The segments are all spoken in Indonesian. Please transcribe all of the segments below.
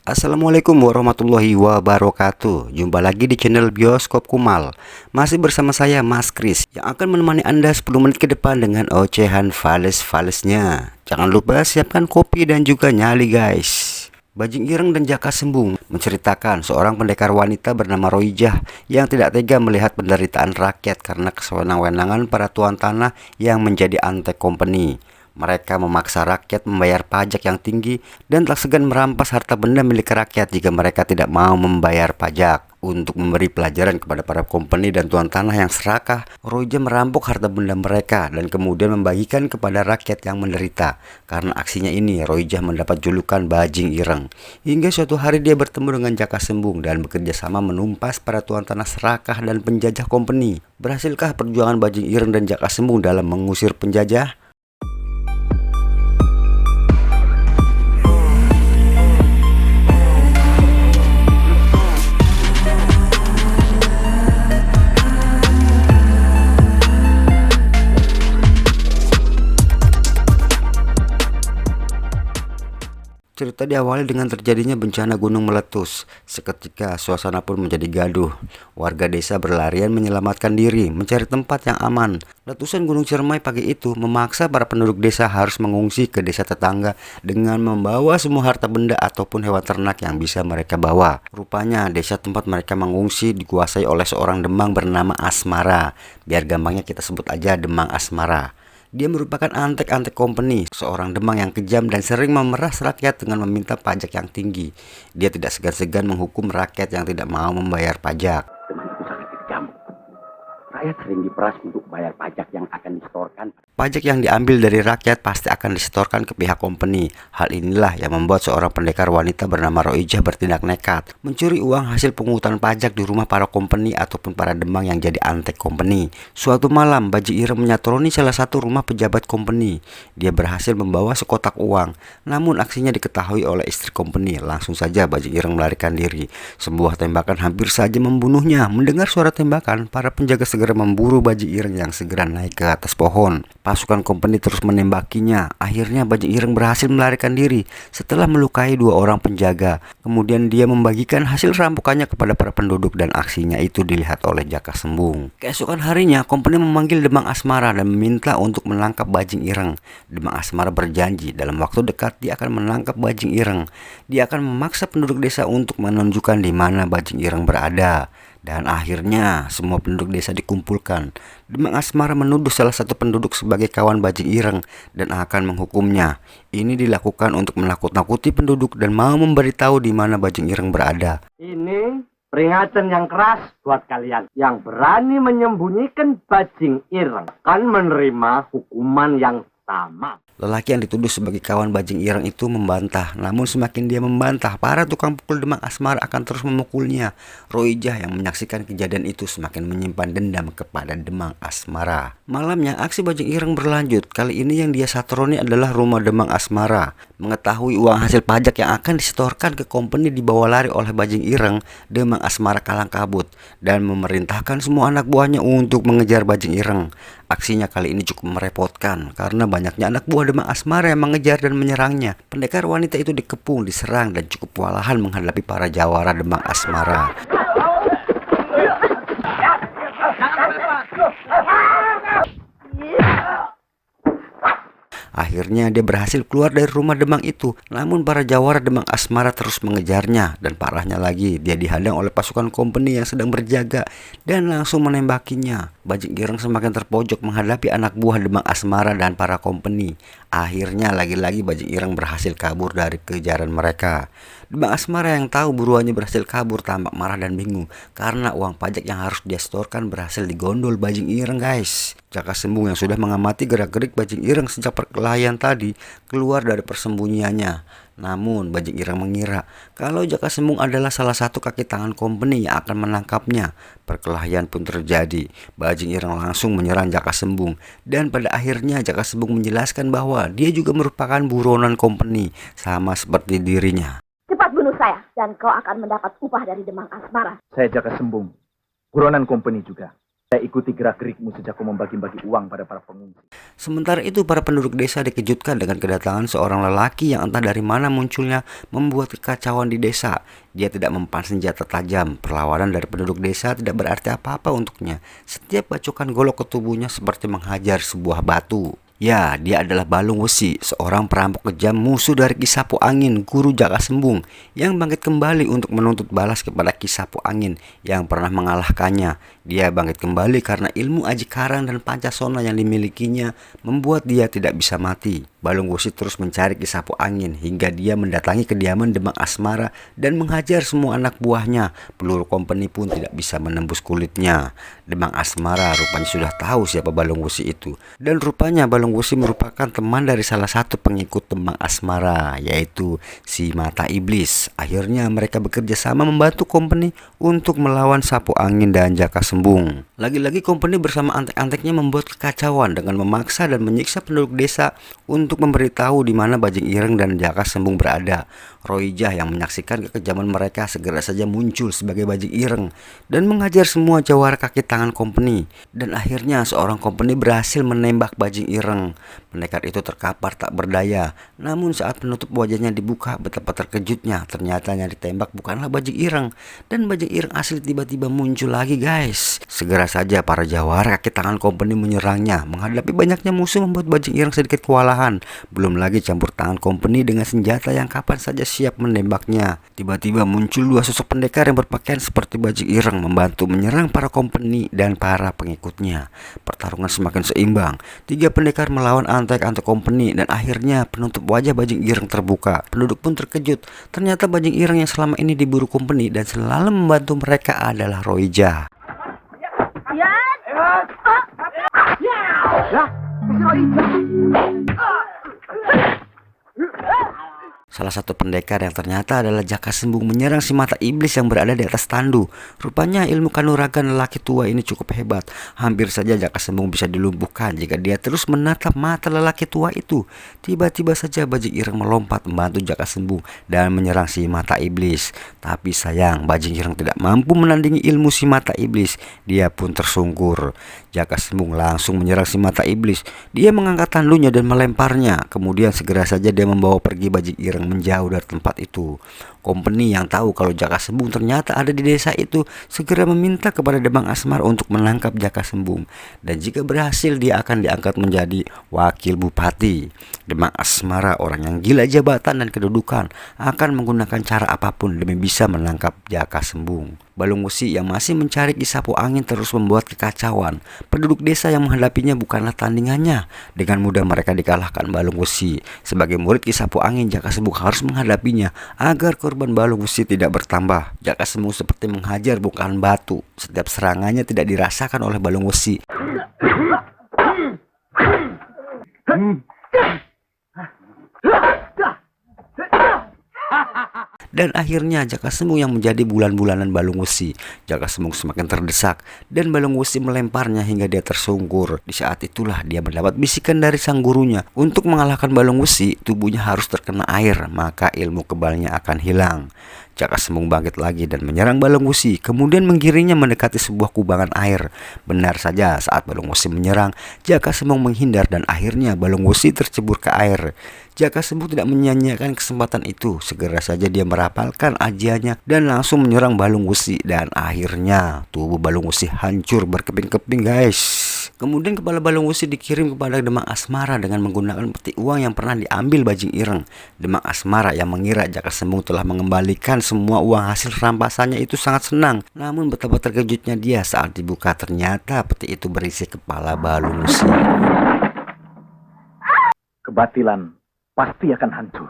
Assalamualaikum warahmatullahi wabarakatuh. Jumpa lagi di channel Bioskop Kumal. Masih bersama saya Mas Kris yang akan menemani Anda 10 menit ke depan dengan ocehan fales-falesnya. Jangan lupa siapkan kopi dan juga nyali guys. Bajing Ireng dan Jaka Sembung menceritakan seorang pendekar wanita bernama Roijah yang tidak tega melihat penderitaan rakyat karena kesewenang-wenangan para tuan tanah yang menjadi antek company. Mereka memaksa rakyat membayar pajak yang tinggi dan tak segan merampas harta benda milik rakyat jika mereka tidak mau membayar pajak. Untuk memberi pelajaran kepada para company dan tuan tanah yang serakah, Roija merampok harta benda mereka dan kemudian membagikan kepada rakyat yang menderita. Karena aksinya ini, Roija mendapat julukan Bajing Ireng. Hingga suatu hari dia bertemu dengan Jaka Sembung dan bekerja sama menumpas para tuan tanah serakah dan penjajah company. Berhasilkah perjuangan Bajing Ireng dan Jaka Sembung dalam mengusir penjajah? Cerita diawali dengan terjadinya bencana gunung meletus. Seketika suasana pun menjadi gaduh. Warga desa berlarian menyelamatkan diri, mencari tempat yang aman. Letusan Gunung Ciremai pagi itu memaksa para penduduk desa harus mengungsi ke desa tetangga dengan membawa semua harta benda ataupun hewan ternak yang bisa mereka bawa. Rupanya desa tempat mereka mengungsi dikuasai oleh seorang demang bernama Asmara. Biar gampangnya kita sebut aja Demang Asmara. Dia merupakan antek-antek company, seorang demang yang kejam dan sering memeras rakyat dengan meminta pajak yang tinggi. Dia tidak segan-segan menghukum rakyat yang tidak mau membayar pajak. Demang itu sangat kejam. Rakyat sering diperas untuk bayar pajak yang akan disetorkan. Pajak yang diambil dari rakyat pasti akan disetorkan ke pihak company. Hal inilah yang membuat seorang pendekar wanita bernama Roijah bertindak nekat, mencuri uang hasil pungutan pajak di rumah para company ataupun para demang yang jadi antek company. Suatu malam, Bajing Ireng menyatroni salah satu rumah pejabat company. Dia berhasil membawa sekotak uang, namun aksinya diketahui oleh istri company. Langsung saja Bajing Ireng melarikan diri. Sebuah tembakan hampir saja membunuhnya. Mendengar suara tembakan, para penjaga segera memburu Bajing Ireng yang segera naik ke atas pohon. Pasukan company terus menembakinya. Akhirnya Bajing Ireng berhasil melarikan diri setelah melukai dua orang penjaga. Kemudian dia membagikan hasil rampokannya kepada para penduduk dan aksinya itu dilihat oleh Jaka Sembung. Keesokan harinya, company memanggil Demang Asmara dan meminta untuk menangkap Bajing Ireng. Demang Asmara berjanji dalam waktu dekat dia akan menangkap Bajing Ireng. Dia akan memaksa penduduk desa untuk menunjukkan di mana Bajing Ireng berada. Dan akhirnya semua penduduk desa dikumpulkan. Demang Asmara menuduh salah satu penduduk sebagai kawan Bajing Ireng dan akan menghukumnya. Ini dilakukan untuk menakut-nakuti penduduk dan mau memberitahu di mana Bajing Ireng berada. Ini peringatan yang keras buat kalian yang berani menyembunyikan Bajing Ireng akan menerima hukuman yang sama. Lelaki yang dituduh sebagai kawan Bajing Ireng itu membantah. Namun semakin dia membantah, para tukang pukul Demang Asmara akan terus memukulnya. Roijah yang menyaksikan kejadian itu semakin menyimpan dendam kepada Demang Asmara. Malamnya aksi Bajing Ireng berlanjut. Kali ini yang dia satroni adalah rumah Demang Asmara. Mengetahui uang hasil pajak yang akan disetorkan ke company dibawa lari oleh Bajing Ireng, Demang Asmara kalang kabut dan memerintahkan semua anak buahnya untuk mengejar Bajing Ireng. Aksinya kali ini cukup merepotkan karena banyaknya anak buah Demang Asmara yang mengejar dan menyerangnya. Pendekar wanita itu dikepung, diserang dan cukup kewalahan menghadapi para jawara Demang Asmara. Akhirnya dia berhasil keluar dari rumah Demang itu. Namun para jawara Demang Asmara terus mengejarnya. Dan parahnya lagi, dia dihadang oleh pasukan company yang sedang berjaga dan langsung menembakinya. Bajing Ireng semakin terpojok menghadapi anak buah Demang Asmara dan para company. Akhirnya lagi-lagi Bajing Ireng berhasil kabur dari kejaran mereka. Demang Asmara yang tahu buruannya berhasil kabur tampak marah dan bingung karena uang pajak yang harus dia setorkan berhasil digondol Bajing Ireng guys. Jaka Sembung yang sudah mengamati gerak-gerik Bajing Ireng sejak perkelahian tadi keluar dari persembunyiannya. Namun Bajing Ireng mengira kalau Jaka Sembung adalah salah satu kaki tangan company yang akan menangkapnya. Perkelahian pun terjadi. Bajing Ireng langsung menyerang Jaka Sembung dan pada akhirnya Jaka Sembung menjelaskan bahwa dia juga merupakan buronan company sama seperti dirinya. Cepat bunuh saya dan kau akan mendapat upah dari Demang Asmara. Saya Jaka Sembung, buronan company juga. Saya ikuti gerak-gerikmu sejak kau membagi-bagi uang pada para pengungsi. Sementara itu, para penduduk desa dikejutkan dengan kedatangan seorang lelaki yang entah dari mana munculnya membuat kekacauan di desa. Dia tidak mempan senjata tajam. Perlawanan dari penduduk desa tidak berarti apa-apa untuknya. Setiap bacokan golok ke tubuhnya seperti menghajar sebuah batu. Ya, dia adalah Balung Wesi, seorang perampok kejam, musuh dari Ki Sapu Angin, guru Jaka Sembung, yang bangkit kembali untuk menuntut balas kepada Ki Sapu Angin yang pernah mengalahkannya. Dia bangkit kembali karena ilmu Aji Karang dan Pancasona yang dimilikinya membuat dia tidak bisa mati. Balung Wesi terus mencari Ki Sapu Angin hingga dia mendatangi kediaman Demang Asmara dan menghajar semua anak buahnya. Peluru kompeni pun tidak bisa menembus kulitnya. Demang Asmara rupanya sudah tahu siapa Balung Wesi itu, dan rupanya Balung Wesi merupakan teman dari salah satu pengikut Demang Asmara, yaitu si Mata Iblis. Akhirnya mereka bekerja sama membantu kompeni untuk melawan Sapu Angin dan Jaka Sembung. Lagi-lagi kompeni bersama antek-anteknya membuat kekacauan dengan memaksa dan menyiksa penduduk desa untuk memberitahu di mana Bajing Ireng dan Jaka Sembung berada. Roijah yang menyaksikan kekejaman mereka segera saja muncul sebagai Bajing Ireng dan mengajar semua jawara kaki tangan kompeni. Dan akhirnya seorang kompeni berhasil menembak Bajing Ireng. Pendekar itu terkapar tak berdaya. Namun saat penutup wajahnya dibuka, betapa terkejutnya. Ternyata yang ditembak bukanlah Bajing Ireng, dan Bajing Ireng asli tiba-tiba muncul lagi, guys. Segera saja para jawara kaki tangan kompeni menyerangnya. Menghadapi banyaknya musuh membuat Bajing Ireng sedikit kewalahan. Belum lagi campur tangan kompeni dengan senjata yang kapan saja siap menembaknya. Tiba-tiba muncul dua sosok pendekar yang berpakaian seperti Bajing Ireng membantu menyerang para kompeni dan para pengikutnya. Pertarungan semakin seimbang. Tiga pendekar melawan antek-antek kompeni dan akhirnya penutup wajah Bajing Ireng terbuka. Penduduk pun terkejut. Ternyata Bajing Ireng yang selama ini diburu kompeni dan selalu membantu mereka adalah Roijah. Salah satu pendekar yang ternyata adalah Jaka Sembung menyerang si Mata Iblis yang berada di atas tandu. Rupanya ilmu kanuragan lelaki tua ini cukup hebat. Hampir saja Jaka Sembung bisa dilumpuhkan jika dia terus menatap mata lelaki tua itu. Tiba-tiba saja Bajing Ireng melompat membantu Jaka Sembung dan menyerang si Mata Iblis. Tapi sayang, Bajing Ireng tidak mampu menandingi ilmu si Mata Iblis. Dia pun tersungkur. Jaka Sembung langsung menyerang si Mata Iblis. Dia mengangkat tandunya dan melemparnya. Kemudian segera saja dia membawa pergi Bajing Ireng menjauh dari tempat itu. Kompeni yang tahu kalau Jaka Sembung ternyata ada di desa itu segera meminta kepada Demang Asmara untuk menangkap Jaka Sembung, dan jika berhasil dia akan diangkat menjadi wakil bupati. Demang Asmara, orang yang gila jabatan dan kedudukan, akan menggunakan cara apapun demi bisa menangkap Jaka Sembung. Balung Wesi yang masih mencari Ki Sapu Angin terus membuat kekacauan. Penduduk desa yang menghadapinya bukanlah tandingannya. Dengan mudah mereka dikalahkan Balung Wesi. Sebagai murid Ki Sapu Angin, Jaka Sembung harus menghadapinya agar korban Balung Wesi tidak bertambah. Jaka Sembung seperti menghajar bukan batu. Setiap serangannya tidak dirasakan oleh Balung Wesi. Dan akhirnya Jaka Sembung yang menjadi bulan-bulanan Balung Wesi. Jaka Sembung semakin terdesak dan Balung Wesi melemparnya hingga dia tersungkur. Di saat itulah dia mendapat bisikan dari sang gurunya. Untuk mengalahkan Balung Wesi, tubuhnya harus terkena air, maka ilmu kebalnya akan hilang. Jaka Sembung bangkit lagi dan menyerang Balung Wesi, kemudian menggiringnya mendekati sebuah kubangan air. Benar saja, saat Balung Wesi menyerang, Jaka Sembung menghindar dan akhirnya Balung Wesi tercebur ke air. Jaka Sembung tidak menyia-nyiakan kesempatan itu. Segera saja dia merapalkan ajiannya dan langsung menyerang Balung Wesi, dan akhirnya tubuh Balung Wesi hancur berkeping-keping, guys. Kemudian kepala Balung Wesi dikirim kepada Demang Asmara dengan menggunakan peti uang yang pernah diambil Bajing Ireng. Demang Asmara yang mengira Jaka Sembung telah mengembalikan semua uang hasil rampasannya itu sangat senang. Namun betapa terkejutnya dia saat dibuka, ternyata peti itu berisi kepala Balung Wesi. Kebatilan pasti akan hancur.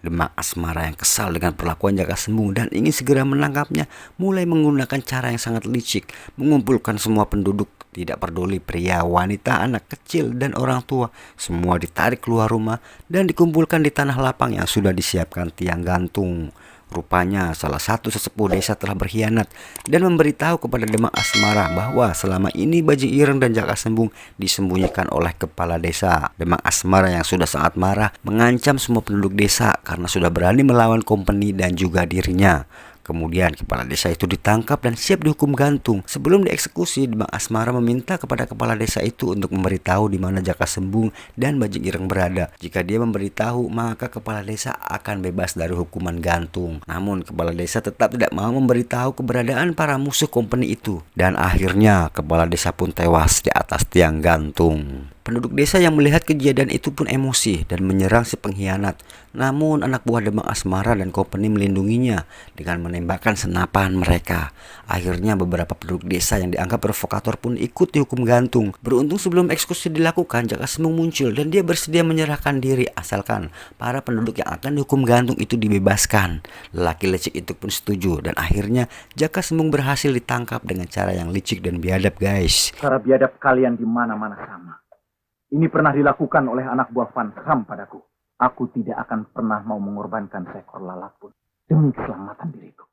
Demang Asmara yang kesal dengan perlakuan Jaka Sembung dan ingin segera menangkapnya, mulai menggunakan cara yang sangat licik, mengumpulkan semua penduduk, tidak peduli pria, wanita, anak kecil, dan orang tua. Semua ditarik keluar rumah dan dikumpulkan di tanah lapang yang sudah disiapkan tiang gantung. Rupanya salah satu sesepuh desa telah berkhianat dan memberitahu kepada Demang Asmara bahwa selama ini Bajing Ireng dan Jaka Sembung disembunyikan oleh kepala desa. Demang Asmara yang sudah sangat marah mengancam semua penduduk desa karena sudah berani melawan kompeni dan juga dirinya. Kemudian kepala desa itu ditangkap dan siap dihukum gantung. Sebelum dieksekusi, Demang Asmara meminta kepada kepala desa itu untuk memberitahu di mana Jaka Sembung dan Bajing Ireng berada. Jika dia memberitahu, maka kepala desa akan bebas dari hukuman gantung. Namun kepala desa tetap tidak mau memberitahu keberadaan para musuh company itu. Dan akhirnya kepala desa pun tewas di atas tiang gantung. Penduduk desa yang melihat kejadian itu pun emosi dan menyerang si pengkhianat. Namun anak buah Demang Asmara dan company melindunginya dengan menembakkan senapan mereka. Akhirnya beberapa penduduk desa yang dianggap provokator pun ikut dihukum gantung. Beruntung sebelum eksekusi dilakukan, Jaka Sembung muncul dan dia bersedia menyerahkan diri asalkan para penduduk yang akan dihukum gantung itu dibebaskan. Lelaki licik itu pun setuju dan akhirnya Jaka Sembung berhasil ditangkap dengan cara yang licik dan biadab, guys. Cara biadab kalian di mana-mana sama. Ini pernah dilakukan oleh anak buah Van Ram padaku. Aku tidak akan pernah mau mengorbankan seekor lalat pun demi keselamatan diriku.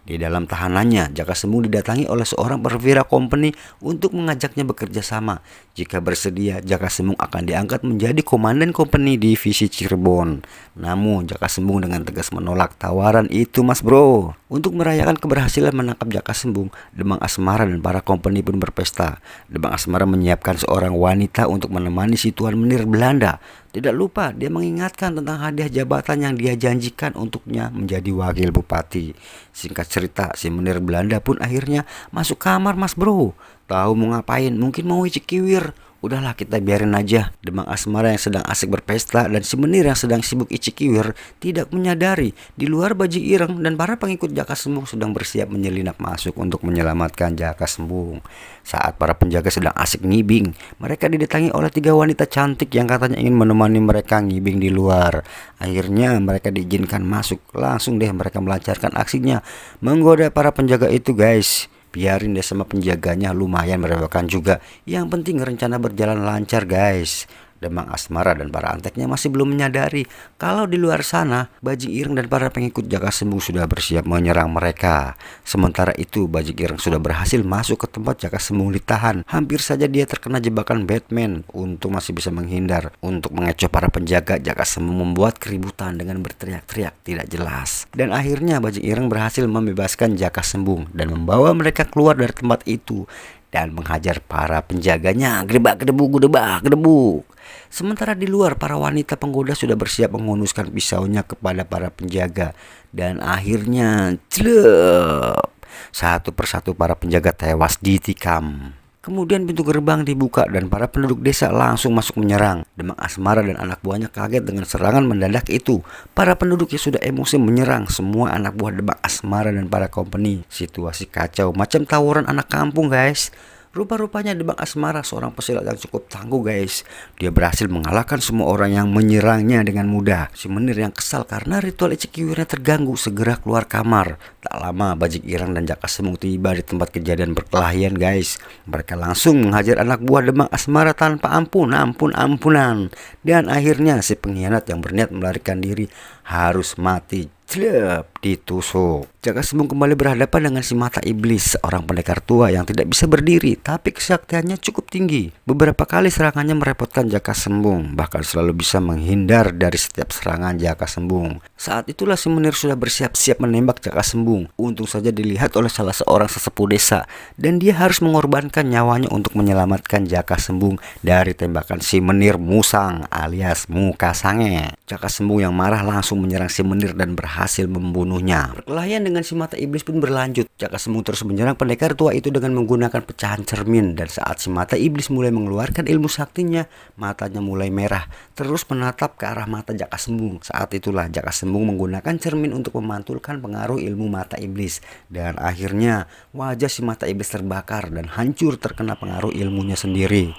Di dalam tahanannya, Jaka Sembung didatangi oleh seorang perwira company untuk mengajaknya bekerja sama. Jika bersedia, Jaka Sembung akan diangkat menjadi komandan company divisi Cirebon. Namun, Jaka Sembung dengan tegas menolak tawaran itu, mas bro. Untuk merayakan keberhasilan menangkap Jaka Sembung, Demang Asmara dan para company pun berpesta. Demang Asmara menyiapkan seorang wanita untuk menemani si Tuan Menir Belanda. Tidak lupa, dia mengingatkan tentang hadiah jabatan yang dia janjikan untuknya menjadi wakil bupati. Singkat cerita, si Menir Belanda pun akhirnya masuk kamar, mas bro. Tahu mau ngapain? Mungkin mau icik kiwir. Udahlah, kita biarin aja. Demang Asmara yang sedang asik berpesta dan si Menir yang sedang sibuk icik kiwir tidak menyadari di luar Bajing Ireng dan para pengikut Jaka Sembung sedang bersiap menyelinap masuk untuk menyelamatkan Jaka Sembung. Saat para penjaga sedang asik ngibing, mereka didatangi oleh 3 wanita cantik yang katanya ingin menemani mereka ngibing di luar. Akhirnya mereka diizinkan masuk. Langsung deh mereka melancarkan aksinya menggoda para penjaga itu, guys. Biarin deh sama penjaganya, lumayan merepotkan juga. Yang penting rencana berjalan lancar, guys. Demang Asmara dan para anteknya masih belum menyadari kalau di luar sana Bajing Ireng dan para pengikut Jaka Sembung sudah bersiap menyerang mereka. Sementara itu Bajing Ireng sudah berhasil masuk ke tempat Jaka Sembung ditahan. Hampir saja dia terkena jebakan Batman. Untung masih bisa menghindar. Untuk mengecoh para penjaga, Jaka Sembung membuat keributan dengan berteriak-teriak tidak jelas. Dan akhirnya Bajing Ireng berhasil membebaskan Jaka Sembung dan membawa mereka keluar dari tempat itu dan menghajar para penjaganya. Gedebak gedebuk gedebak gedebuk. Sementara di luar para wanita penggoda sudah bersiap menghunuskan pisaunya kepada para penjaga. Dan akhirnya celep, satu persatu para penjaga tewas ditikam. Kemudian pintu gerbang dibuka dan para penduduk desa langsung masuk menyerang. Demang Asmara dan anak buahnya kaget dengan serangan mendadak itu. Para penduduk yang sudah emosi menyerang semua anak buah Demang Asmara dan para company. Situasi kacau macam tawuran anak kampung, guys. Rupa-rupanya Demang Asmara seorang pesilat yang cukup tangguh, guys. Dia berhasil mengalahkan semua orang yang menyerangnya dengan mudah. Si Menir yang kesal karena ritual icik kiwirnya terganggu segera keluar kamar. Tak lama Bajing Ireng dan Jaka Sembung tiba di tempat kejadian perkelahian, guys. Mereka langsung menghajar anak buah Demang Asmara tanpa ampunan. Dan akhirnya si pengkhianat yang berniat melarikan diri harus mati. Celep, ditusuk. Jaka Sembung kembali berhadapan dengan si Mata Iblis, seorang pendekar tua yang tidak bisa berdiri, tapi kesaktiannya cukup tinggi. Beberapa kali serangannya merepotkan Jaka Sembung, bahkan selalu bisa menghindar dari setiap serangan Jaka Sembung. Saat itulah si Menir sudah bersiap-siap menembak Jaka Sembung. Untung saja dilihat oleh salah seorang sesepuh desa, dan dia harus mengorbankan nyawanya untuk menyelamatkan Jaka Sembung dari tembakan si Menir Musang alias Muka Sange. Jaka Sembung yang marah langsung menyerang si Menir dan berhasil membunuhnya. Perkelahian dengan si Mata Iblis pun berlanjut. Jaka Sembung terus menyerang pendekar tua itu dengan menggunakan pecahan cermin, dan saat si Mata Iblis mulai mengeluarkan ilmu saktinya, matanya mulai merah terus menatap ke arah mata Jaka Sembung. Saat itulah Jaka Sembung menggunakan cermin untuk memantulkan pengaruh ilmu Mata Iblis, dan akhirnya wajah si Mata Iblis terbakar dan hancur terkena pengaruh ilmunya sendiri.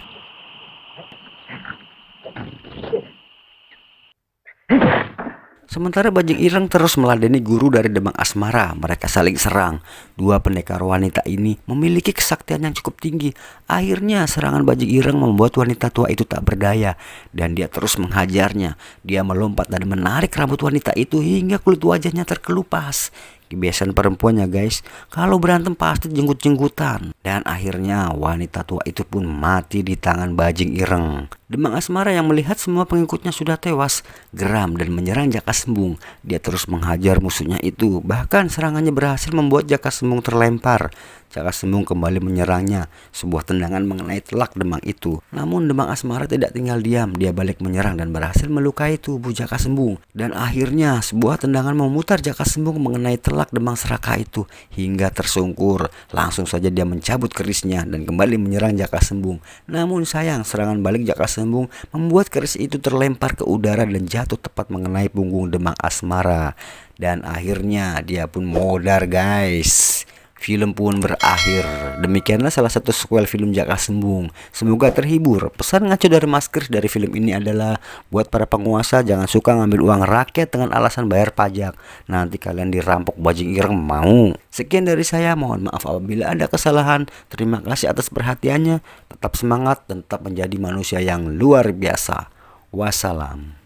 Sementara Bajing Ireng terus meladeni guru dari Demang Asmara. Mereka saling serang. 2 pendekar wanita ini memiliki kesaktian yang cukup tinggi. Akhirnya serangan Bajing Ireng membuat wanita tua itu tak berdaya, dan dia terus menghajarnya. Dia melompat dan menarik rambut wanita itu hingga kulit wajahnya terkelupas. Kebiasaan perempuannya, guys, kalau berantem pasti jenggut-jenggutan. Dan akhirnya wanita tua itu pun mati di tangan Bajing Ireng. Demang Asmara yang melihat semua pengikutnya sudah tewas, geram dan menyerang Jaka Sembung. Dia terus menghajar musuhnya itu, bahkan serangannya berhasil membuat Jaka Sembung terlempar. Jaka Sembung kembali menyerangnya. Sebuah tendangan mengenai telak Demang itu. Namun Demang Asmara tidak tinggal diam. Dia balik menyerang dan berhasil melukai tubuh Jaka Sembung. Dan akhirnya sebuah tendangan memutar Jaka Sembung mengenai telak Demang Seraka itu hingga tersungkur. Langsung saja dia mencabut kerisnya dan kembali menyerang Jaka Sembung. Namun sayang, serangan balik Jaka Sembung membuat keris itu terlempar ke udara dan jatuh tepat mengenai punggung Demang Asmara. Dan akhirnya dia pun modar, guys. Film pun berakhir. Demikianlah salah satu sequel film Jaka Sembung. Semoga terhibur. Pesan ngaco dari Mas Kris dari film ini adalah buat para penguasa, jangan suka ngambil uang rakyat dengan alasan bayar pajak. Nanti kalian dirampok bajing ireng mau. Sekian dari saya, mohon maaf apabila ada kesalahan. Terima kasih atas perhatiannya. Tetap semangat dan tetap menjadi manusia yang luar biasa. Wassalam.